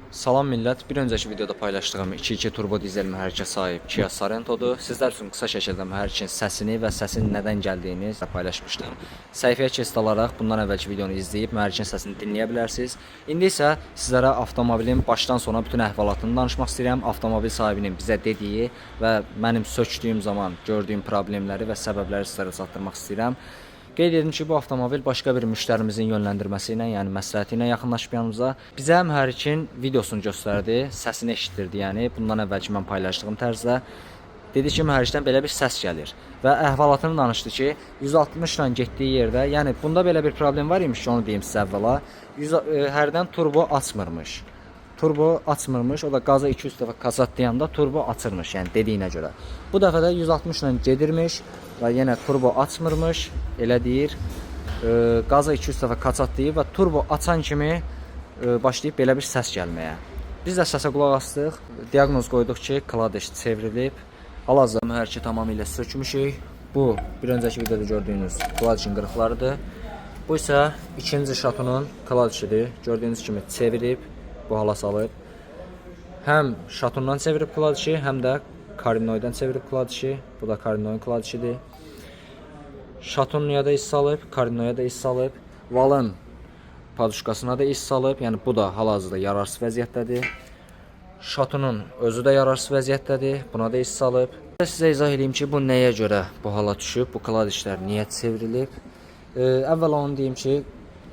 Salam millət, bir öncəki videoda paylaşdığım 2.2 turbo dizel mühərrikə sahib Kia Sorento'dur. Sizlər üçün qısa şəkildə mühərrikin səsini və səsin nədən gəldiyini paylaşmışdım. Səhifəyə keçid alaraq bundan əvvəlki videonu izləyib mühərrikin səsini dinləyə bilərsiniz. İndi isə sizlərə avtomobilin başdan sona bütün əhvalatını danışmaq istəyirəm. Avtomobil sahibinin bizə dediyi və mənim sökdüyüm zaman gördüyüm problemləri və səbəbləri sizlərə çatdırmaq istəyirəm. Qeyd edim ki, bu avtomobil başqa bir müştərimizin yönləndirməsi ilə, yəni məsləhəti ilə yaxınlaşıb yanımıza. Bizə mühərrikin videosunu göstərdi, səsini eşitdirdi, yəni bundan əvvəlki mən paylaşdığım tərzdə. Dedi ki, mühərrikdən belə bir səs gəlir və əhvalatını danışdı ki, 160 ilə getdiyi yerdə, yəni bunda belə bir problem var imiş ki, onu deyim sizə əvvəla. Hərdən turbo açmırmış. Turbo açmırmış, o da qaza 200 dəfə kasatlayanda turbo açırmış, yəni dediyinə görə. Bu dəfə də 160 ilə gedirmiş və yenə turbo açmırmış, elə deyir. Qaza 200 dəfə kasatlayıb və turbo açan kimi başlayıb belə bir səs gəlməyə. Biz də səsə qulaq asdıq, diaqnoz qoyduq ki, kladeş çevrilib. Hal-hazırda mühərriki tamamilə sökmüşük. Bu, bir öncəki videoda gördüyünüz kladişin qırıqlarıdır. Bu isə ikinci şatunun kladişidir. Gördüyünüz kimi çevirib, bu hala salıb. Həm şatundan çevirib kladişi, həm də karinoydan çevirib kladişi. Bu da karinoyun kladişidir. Şatunluya da iz salıb, karinoya da iz salıb. Valın paduşkasına da iz salıb. Yəni bu da hal-hazırda yararsız vəziyyətdədir. Şatunun özü də yararsız vəziyyətdədir. Buna da iz salıb. Sizə izah edeyim ki, bu nəyə görə bu hala düşüb, bu kladişlər niyə çevrilib. Əvvəla onu deyim ki,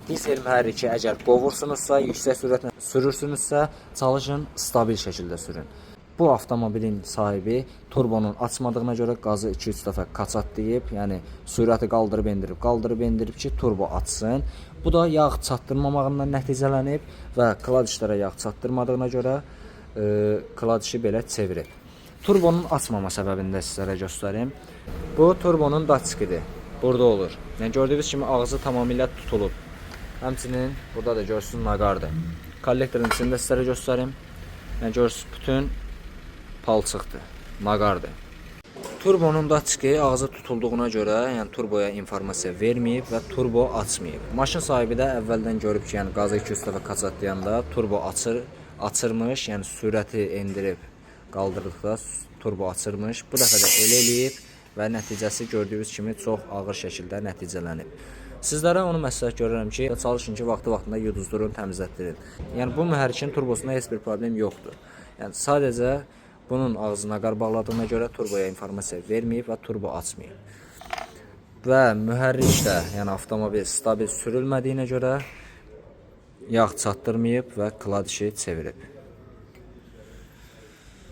dizel mühərriki əgər qovursunuzsa, yüksək sürətlə sürürsünüzsə, çalışın stabil şəkildə sürün. Bu avtomobilin sahibi turbonun açmadığına görə qazı 2-3 dəfə kaçatlayıb, yəni sürəti qaldırıb endirib ki, turbo açsın. Bu da yağ çatdırmamağından nəticələnib və kladişlərə yağ çatdırmadığına görə kladişi belə çevirib. Turbonun açmama səbəbini də sizlərə göstərim. Bu turbonun datçikidir. Burada olur. Yəni gördüyünüz kimi ağzı tamamilə tutulub. Həmçinin burada da görsünüz naqardır. Kollektorun içini də sizlərə göstərim. Yəni görsünüz bütün palçıqdır, naqardır. Turbonun datçiki ağzı tutulduğuna görə, yəni turboya informasiya verməyib və turbo açmayıb. Maşın sahibi də əvvəldən görüb ki, yəni qazı 200 dəfə kaçatlayanda turbo açırmış, yəni sürəti endirib qaldırdıqda turbo açırmış. Bu dəfə də elə eləyib və nəticəsi gördüyünüz kimi çox ağır şəkildə nəticələnib. Sizlərə onu məsləhət görürəm ki, çalışın ki, vaxtında yuduzdurun, təmizlətdirin. Yəni bu mühərrikin turbosunda heç bir problem yoxdur. Yəni sadəcə bunun ağzı naqar bağladığına görə turboya informasiya verməyib və turbo açmayıb. Və mühərrikdə, yəni avtomobil stabil sürülmədiyinə görə yağ çatdırmayıb və kladişi çevirib.